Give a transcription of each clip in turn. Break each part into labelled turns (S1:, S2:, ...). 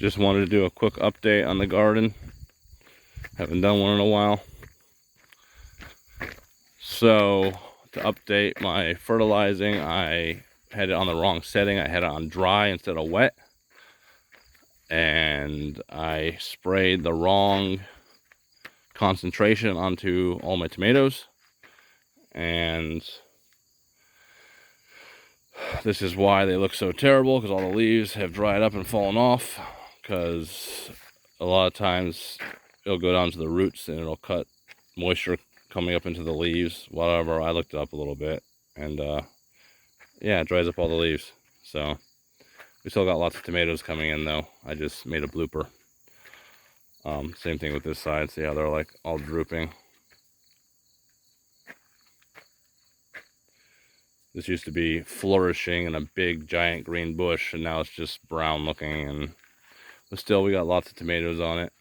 S1: Just wanted to do a quick update on the garden. Haven't done one in a while. So to update my fertilizing, I had it on the wrong setting. I had it on dry instead of wet. And I sprayed the wrong concentration onto all my tomatoes. And this is why they look so terrible, because all the leaves have dried up and fallen off. Because a lot of times it'll go down to the roots and it'll cut moisture coming up into the leaves. Whatever, I looked it up a little bit, and yeah, it dries up all the leaves. So we still got lots of tomatoes coming in though. I just made a blooper. Same thing with this side. See how they're like all drooping. This used to be flourishing in a big giant green bush, and now it's just brown looking, but still we got lots of tomatoes on it.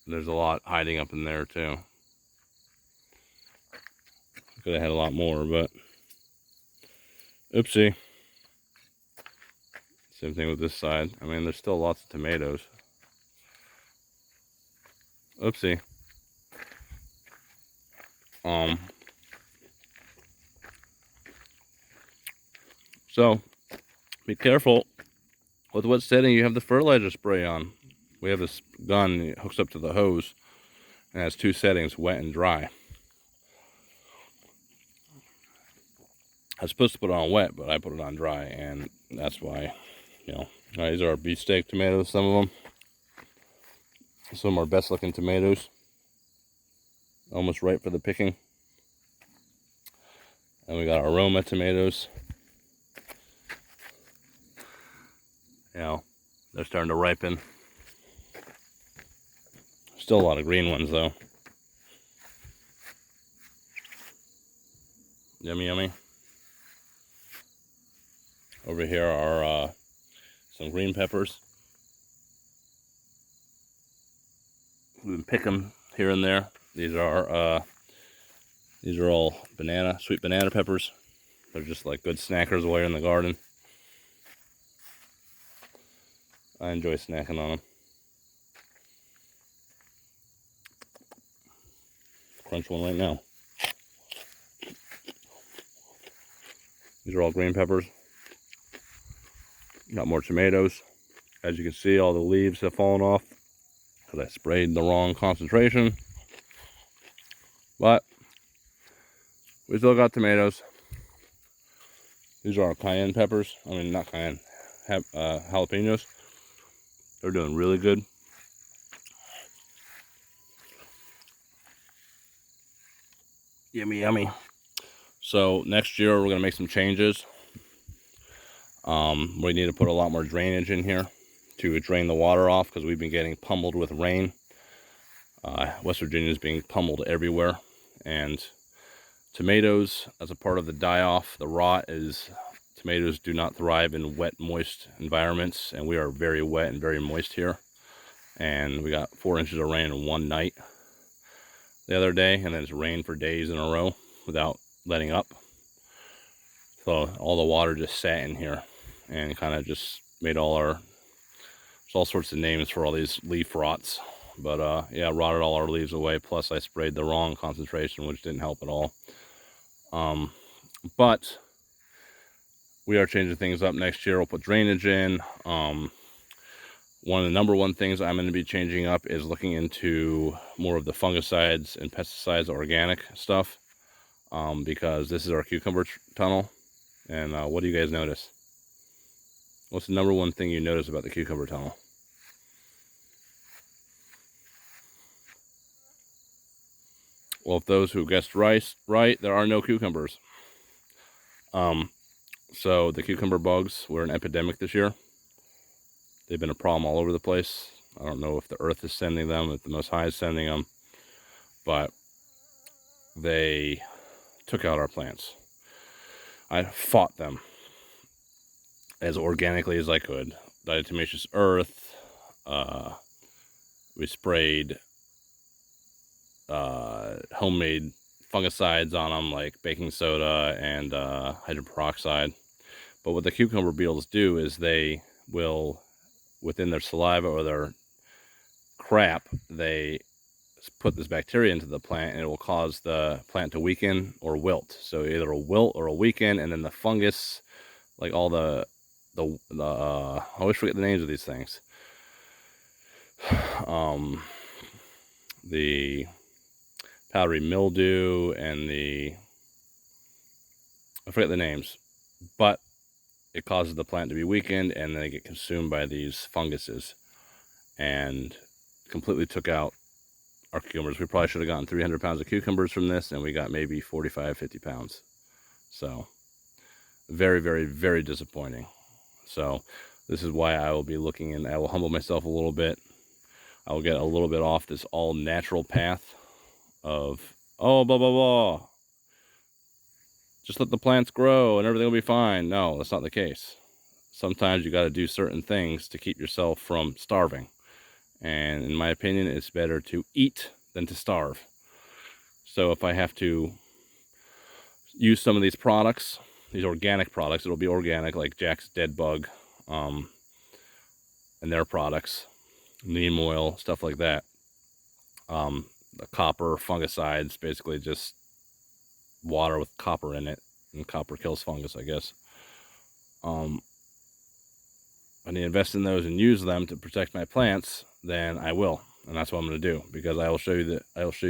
S1: There's a lot hiding up in there too. Could have had a lot more, but oopsie. Same thing with this side. I mean, there's still lots of tomatoes. Oopsie. So be careful with what setting you have the fertilizer spray on. We have this gun, it hooks up to the hose, and has two settings, wet and dry. I was supposed to put it on wet, but I put it on dry, and that's why, you know. All right, these are our beefsteak tomatoes, some of them. Some are best looking tomatoes. Almost ripe for the picking. And we got our Roma tomatoes. You know, they're starting to ripen. Still a lot of green ones though. Yummy, yummy. Over here are some green peppers. We can pick them here and there. These are all sweet banana peppers. They're just like good snackers away in the garden. I enjoy snacking on them. Crunch one right now. These are all green peppers. Got more tomatoes. As you can see, all the leaves have fallen off because I sprayed the wrong concentration. But we still got tomatoes. These are our cayenne peppers. I mean, not cayenne, jalapenos. They're doing really good. Yummy, yummy. So next year we're gonna make some changes. We need to put a lot more drainage in here to drain the water off, because we've been getting pummeled with rain. West Virginia is being pummeled everywhere, and tomatoes, as a part of the die-off, the rot is tomatoes do not thrive in wet, moist environments, and we are very wet and very moist here. And we got 4 inches of rain in one night the other day, and then it's rained for days in a row without letting up. So all the water just sat in here and kind of just made there's all sorts of names for all these leaf rots. But yeah, rotted all our leaves away. Plus I sprayed the wrong concentration, which didn't help at all. But we are changing things up next year. We'll put drainage in. One of the number one things I'm going to be changing up is looking into more of the fungicides and pesticides, organic stuff. Because this is our cucumber tunnel. And what do you guys notice? What's the number one thing you notice about the cucumber tunnel? Well, if those who guessed right, there are no cucumbers. So the cucumber bugs were an epidemic this year. They've been a problem all over the place. I don't know if the earth is sending them, if the Most High is sending them, but they took out our plants. I fought them as organically as I could. Diatomaceous earth. We sprayed homemade fungicides on them, like baking soda and hydrogen peroxide. But what the cucumber beetles do is they will, within their saliva or their crap, they put this bacteria into the plant, and it will cause the plant to weaken or wilt. So either a wilt or a weaken, and then the fungus, like all the I always forget the names of these things. The powdery mildew and I forget the names, but it causes the plant to be weakened, and then they get consumed by these funguses and completely took out our cucumbers. We probably should have gotten 300 pounds of cucumbers from this, and we got maybe 45, 50 pounds. So very, very, very disappointing. So this is why I will be looking, and I will humble myself a little bit. I will get a little bit off this all natural path of, oh, blah, blah, blah. Just let the plants grow and everything will be fine. No, that's not the case. Sometimes you got to do certain things to keep yourself from starving. And in my opinion, it's better to eat than to starve. So if I have to use some of these products, these organic products, it'll be organic, like Jack's Dead Bug and their products, neem oil, stuff like that. The copper fungicides, basically just water with copper in it, and copper kills fungus, I guess. I need to invest in those and use them to protect my plants, then I will, and that's what I'm going to do, because I will show you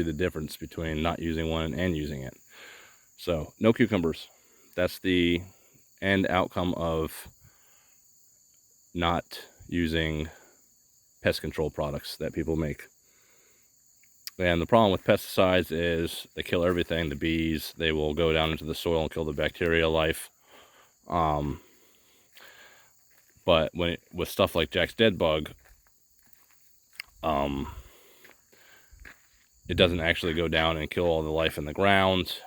S1: the difference between not using one and using it. So no cucumbers. That's the end outcome of not using pest control products that people make. And the problem with pesticides is they kill everything. The bees, they will go down into the soil and kill the bacteria life. But with stuff like Jack's Dead Bug, it doesn't actually go down and kill all the life in the ground.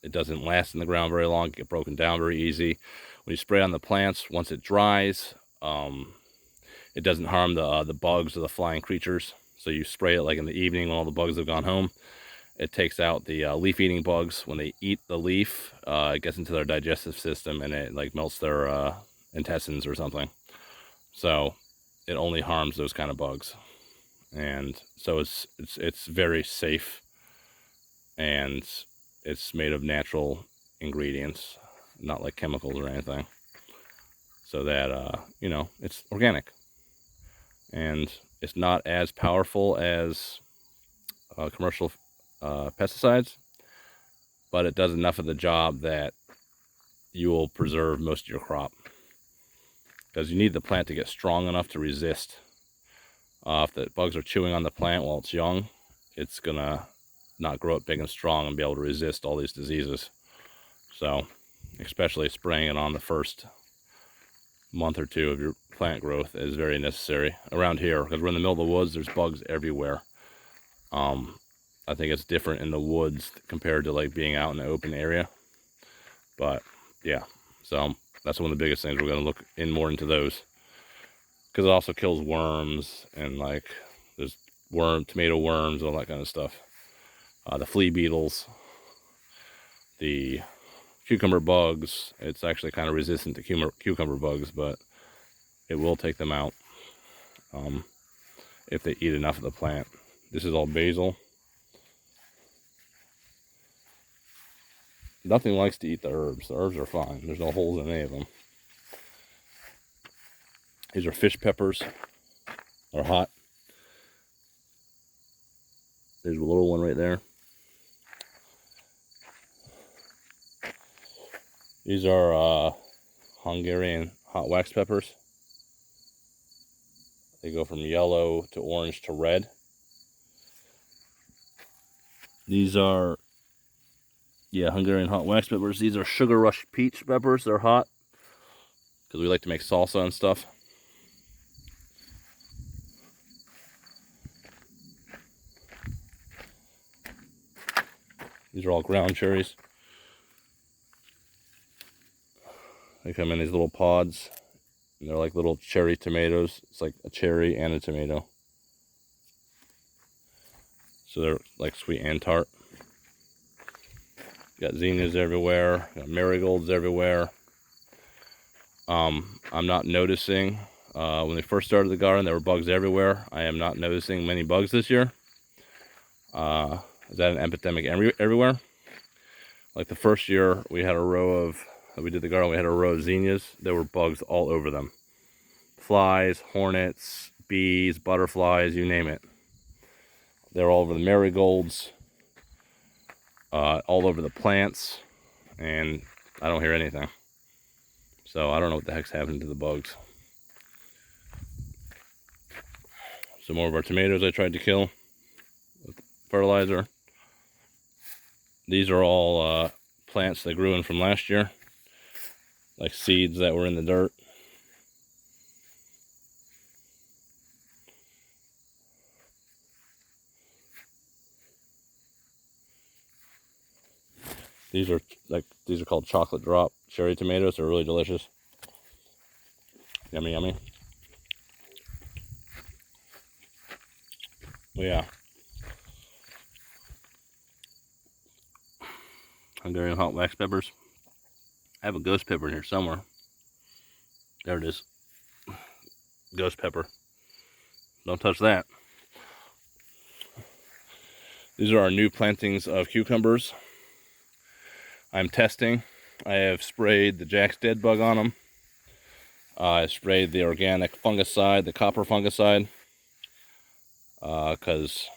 S1: It doesn't last in the ground very long, get broken down very easy. When you spray on the plants, once it dries, it doesn't harm the bugs or the flying creatures. So you spray it like in the evening when all the bugs have gone home. It takes out the leaf-eating bugs. When they eat the leaf, it gets into their digestive system, and it like melts their intestines or something. So it only harms those kind of bugs. And so it's very safe, and it's made of natural ingredients, not like chemicals or anything. So that it's organic, and it's not as powerful as commercial pesticides, but it does enough of the job that you will preserve most of your crop, because you need the plant to get strong enough to resist. If the bugs are chewing on the plant while it's young, it's gonna not grow up big and strong and be able to resist all these diseases. So especially spraying it on the first month or two of your plant growth is very necessary around here, because we're in the middle of the woods. There's bugs everywhere. I think it's different in the woods compared to like being out in the open area. But yeah, so that's one of the biggest things. We're going to look more into those, because it also kills worms, and like there's tomato worms, all that kind of stuff. The flea beetles, the cucumber bugs. It's actually kind of resistant to cucumber bugs, but it will take them out if they eat enough of the plant. This is all basil. Nothing likes to eat the herbs. The herbs are fine. There's no holes in any of them. These are fish peppers. They're hot. There's a little one right there. These are Hungarian hot wax peppers. They go from yellow to orange to red. These are, Hungarian hot wax peppers. These are Sugar Rush peach peppers. They're hot because we like to make salsa and stuff. These are all ground cherries. They come in these little pods, and they're like little cherry tomatoes. It's like a cherry and a tomato. So they're like sweet and tart. Got zinnias everywhere, got marigolds everywhere. I'm not noticing, when we first started the garden, there were bugs everywhere. I am not noticing many bugs this year. Is that an epidemic everywhere? Like the first year we had a row of, we did the garden, we had a row of zinnias. There were bugs all over them. Flies, hornets, bees, butterflies, you name it. They're all over the marigolds, all over the plants, and I don't hear anything. So I don't know what the heck's happening to the bugs. Some more of our tomatoes I tried to kill with fertilizer. These are all plants that grew in from last year, like seeds that were in the dirt. These are called chocolate drop cherry tomatoes. They're really delicious. Yummy, yummy. Well, yeah. Hungarian hot wax peppers. I have a ghost pepper in here somewhere. There it is. Ghost pepper. Don't touch that. These are our new plantings of cucumbers. I'm testing. I have sprayed the Jack's Dead Bug on them. I sprayed the organic fungicide, the copper fungicide. Because,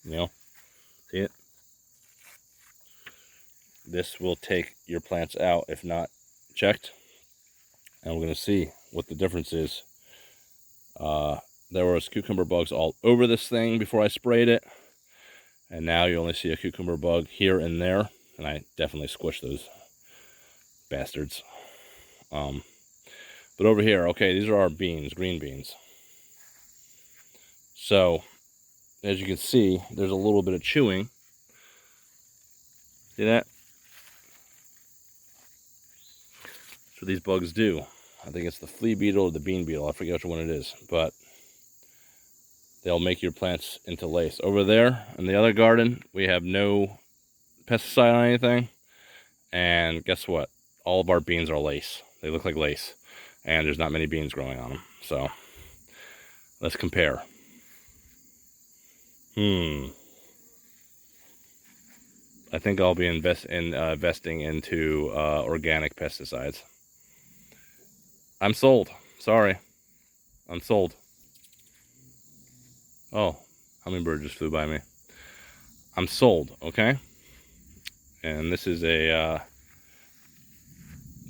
S1: you know, see it? This will take your plants out if not checked. And we're going to see what the difference is. There was cucumber bugs all over this thing before I sprayed it. And now you only see a cucumber bug here and there. And I definitely squished those bastards. But over here, okay, these are our beans, green beans. So, as you can see, there's a little bit of chewing. See that? That's what these bugs do. I think it's the flea beetle or the bean beetle. I forget which one it is. But they'll make your plants into lace. Over there, in the other garden, we have no pesticide on anything. And guess what? All of our beans are lace. They look like lace. And there's not many beans growing on them. So, let's compare. I think I'll be investing into organic pesticides. I'm sold. Sorry. I'm sold. Oh, hummingbird just flew by me. I'm sold, okay? And this is a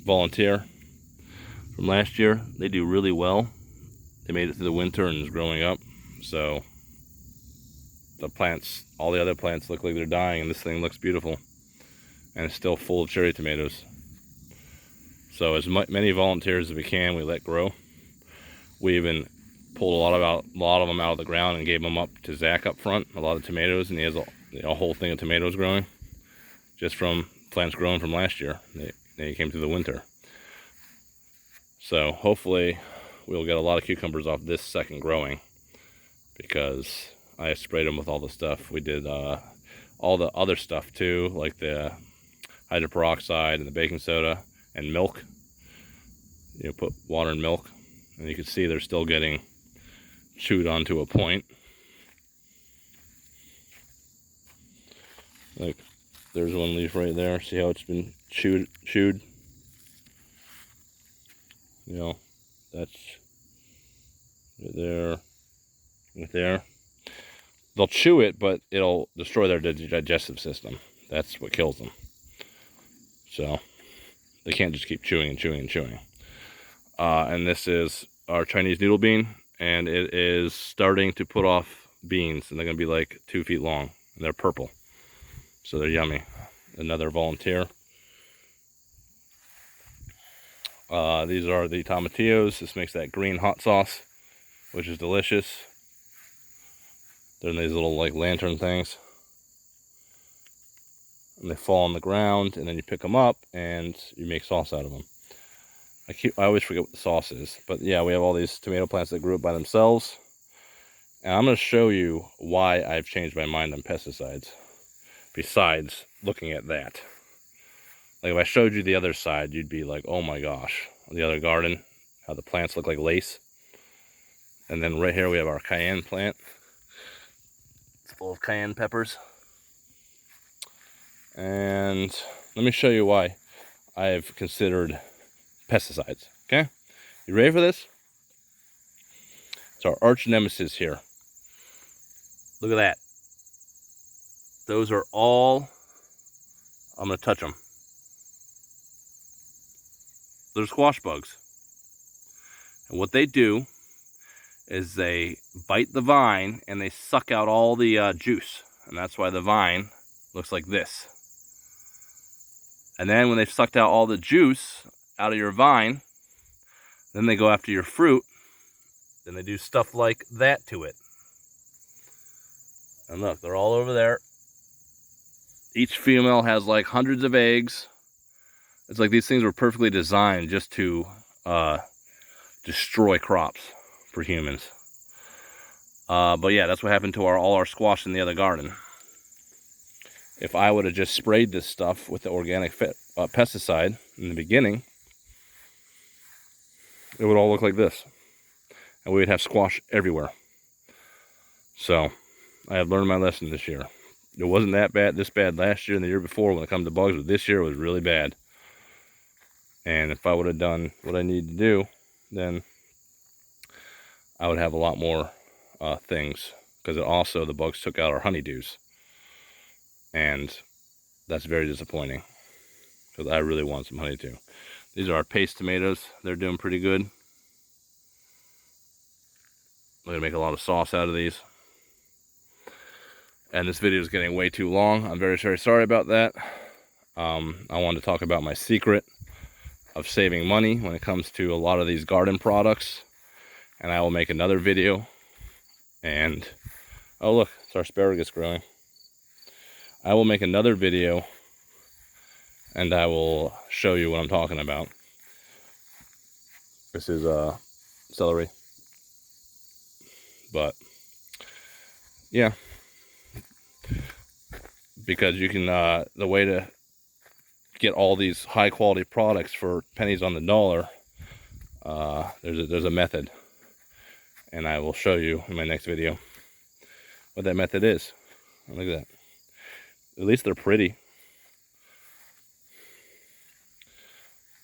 S1: volunteer from last year. They do really well. They made it through the winter and is growing up. So the plants, all the other plants look like they're dying, and this thing looks beautiful. And it's still full of cherry tomatoes. So as many volunteers as we can, we let grow. We even pulled a lot of them out of the ground and gave them up to Zach up front. A lot of tomatoes, and he has a whole thing of tomatoes growing, just from plants grown from last year. They came through the winter. So hopefully we'll get a lot of cucumbers off this second growing, because I sprayed them with all the stuff. We did all the other stuff too, like the hydroperoxide and the baking soda and milk. You know, put water and milk, and you can see they're still getting chewed onto a point. Like, there's one leaf right there. See how it's been chewed? You know, that's right there, right there. They'll chew it, but it'll destroy their digestive system. That's what kills them. So they can't just keep chewing and chewing and chewing. And this is our Chinese noodle bean, and it is starting to put off beans, and they're going to be like 2 feet long, and they're purple. So they're yummy. Another volunteer. These are the tomatillos. This makes that green hot sauce, which is delicious. They're in these little like lantern things. And they fall on the ground, and then you pick them up and you make sauce out of them. I always forget what the sauce is, but yeah, we have all these tomato plants that grew up by themselves. And I'm going to show you why I've changed my mind on pesticides. besides looking at that. Like if I showed you the other side, you'd be like, oh my gosh, the other garden, how the plants look like lace. And then right here we have our cayenne plant. It's full of cayenne peppers. And let me show you why I've considered pesticides, okay? You ready for this? It's our arch nemesis here. Look at that. Those are all, I'm gonna touch them. They're squash bugs. And what they do is they bite the vine and they suck out all the juice. And that's why the vine looks like this. And then when they've sucked out all the juice out of your vine, then they go after your fruit. Then they do stuff like that to it. And look, they're all over there. Each female has like hundreds of eggs. It's like these things were perfectly designed just to destroy crops for humans. But yeah, that's what happened to all our squash in the other garden. If I would have just sprayed this stuff with the organic pesticide in the beginning, it would all look like this. And we would have squash everywhere. So, I have learned my lesson this year. It wasn't this bad last year and the year before when it comes to bugs, but this year it was really bad. And if I would have done what I need to do, then I would have a lot more things. Because also the bugs took out our honeydews. And that's very disappointing. Because I really want some honeydew. These are our paste tomatoes. They're doing pretty good. We're going to make a lot of sauce out of these. And this video is getting way too long. I'm very, very sorry about that. I wanted to talk about my secret of saving money when it comes to a lot of these garden products. And I will make another video. And, oh look, it's our asparagus growing. I will make another video and I will show you what I'm talking about. This is celery. But, yeah. Because you can, the way to get all these high quality products for pennies on the dollar, there's a method. And I will show you in my next video what that method is. Look at that. At least they're pretty.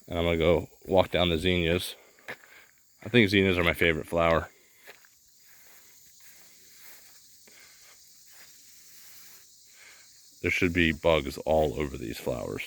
S1: And I'm going to go walk down the zinnias. I think zinnias are my favorite flower. There should be bugs all over these flowers.